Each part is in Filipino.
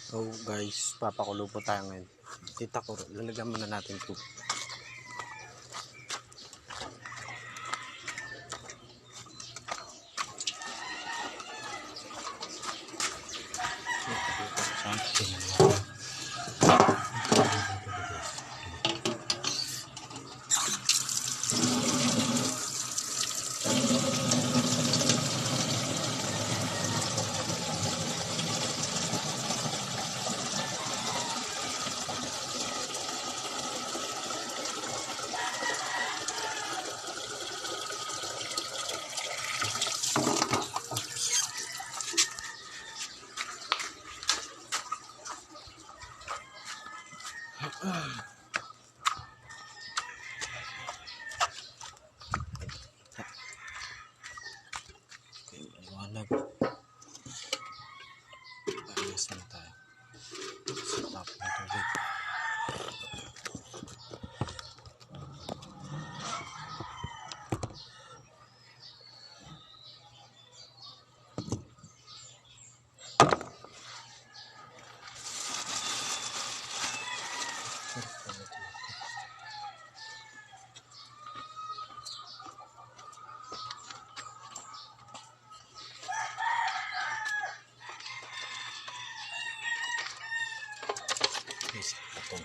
So guys, papakulo po tayo ngayon. Tita ko, lalagyan muna natin ito. Liwanag. Panasan tayo. Sa top ng tubig. Guys, itong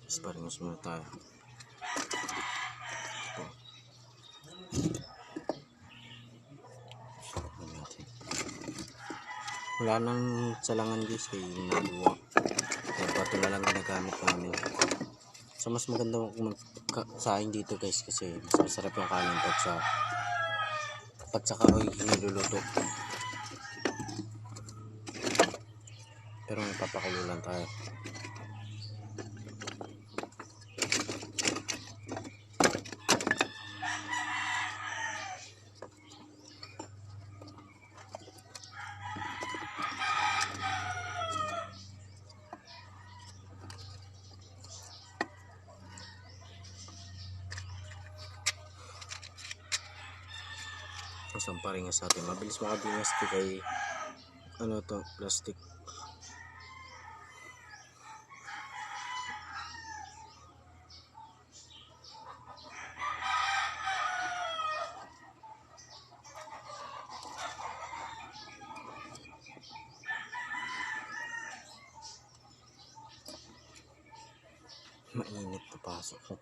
guys, paringos muna tayo. Wala nang salangan guys, kaya nabuwa. Kaya bato na lang ginagamit namin. So mas maganda magsaing dito guys, kasi mas masarap yung kanin pag sa kahoy niluluto. Pero magpapakulo lang tayo. Isang paringas sa atin. Mabilis makabingas ito kay ano to, plastic. Mainit na pasok ko.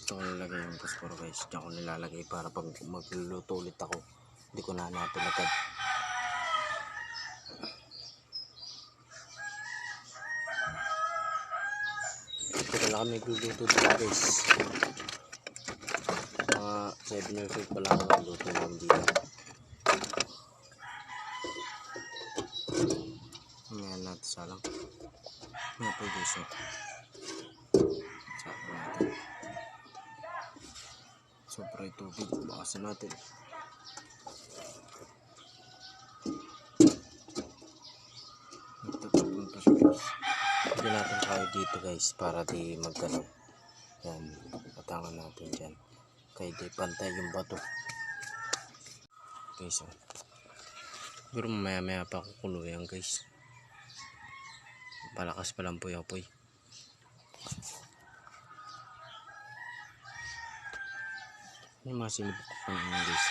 Ito ko nilalagay yung posporo guys. Diyan ko nilalagay para pag magluluto ulit ako, hindi ko na hanapin agad. Ito pala kami magluluto dito guys. Mga 7 years old pala ako magluluto namin dito. Ngayon natin salang. Ngayon po guys. Salang natin. Sobra yung tubig. Bakasan natin. Nagtatapon pa siya guys. Hindi natin kaya dito guys para di magkano. Yan. Patangan natin dyan. Kaya di pantay yung bato. Okay, so siguro mamaya pa kukulo yan guys. Palakas pa lang po yung apoy. Yung mga sinibok ko naman guys.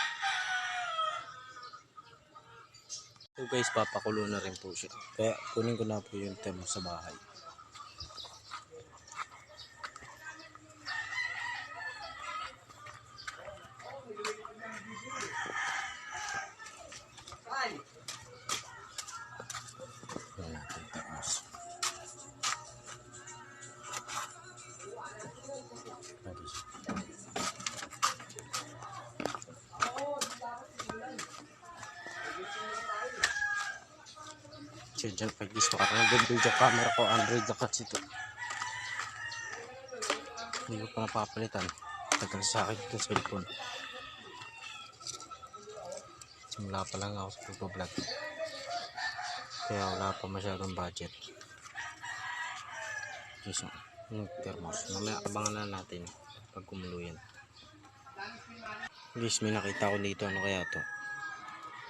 So guys, papakulo na rin po siya. Kaya kunin ko na po yung temo sa bahay. Wala natin temos. Diyan pag gusto ka ng video camera ko, Android na kasi ito. Hindi ko pa napapalitan. Tagal sa akin ito cellphone. Simula pa lang ako sa pagbablog. Kaya wala pa masyadong budget. Okay, so Nag-thermos. Mamaya abangan na natin pag kumulo yan. Guys, may nakita ko dito. Ano kaya to?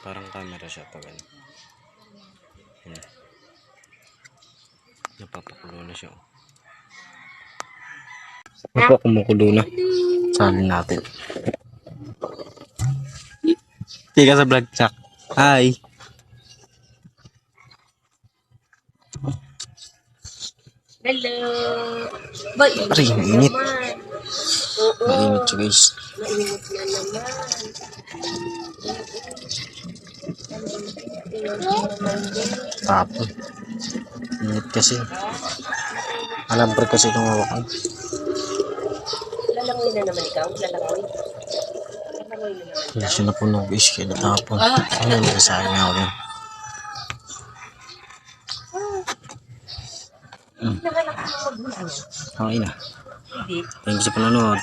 Parang camera siya pag ano. Yan. Napapakulo na siya. Opo, kumukulo na. Salin natin. Tika sa vlog, Chak. Hi! Hello. Boy, Aray, mainit. naman. Mainit siya, guys. Mainit na naman. Tapon. Init kasi. Alambre kasi itong hawakan. Lalangoy na naman ikaw. Lalangoy. Lalangoy na naman. Hindi siya napuno, guys. Kaya natapon. Ano yung nasayang ako yan? Nakalak mo mag-ulan. Okay na. Hindi. Thank you sa panonood.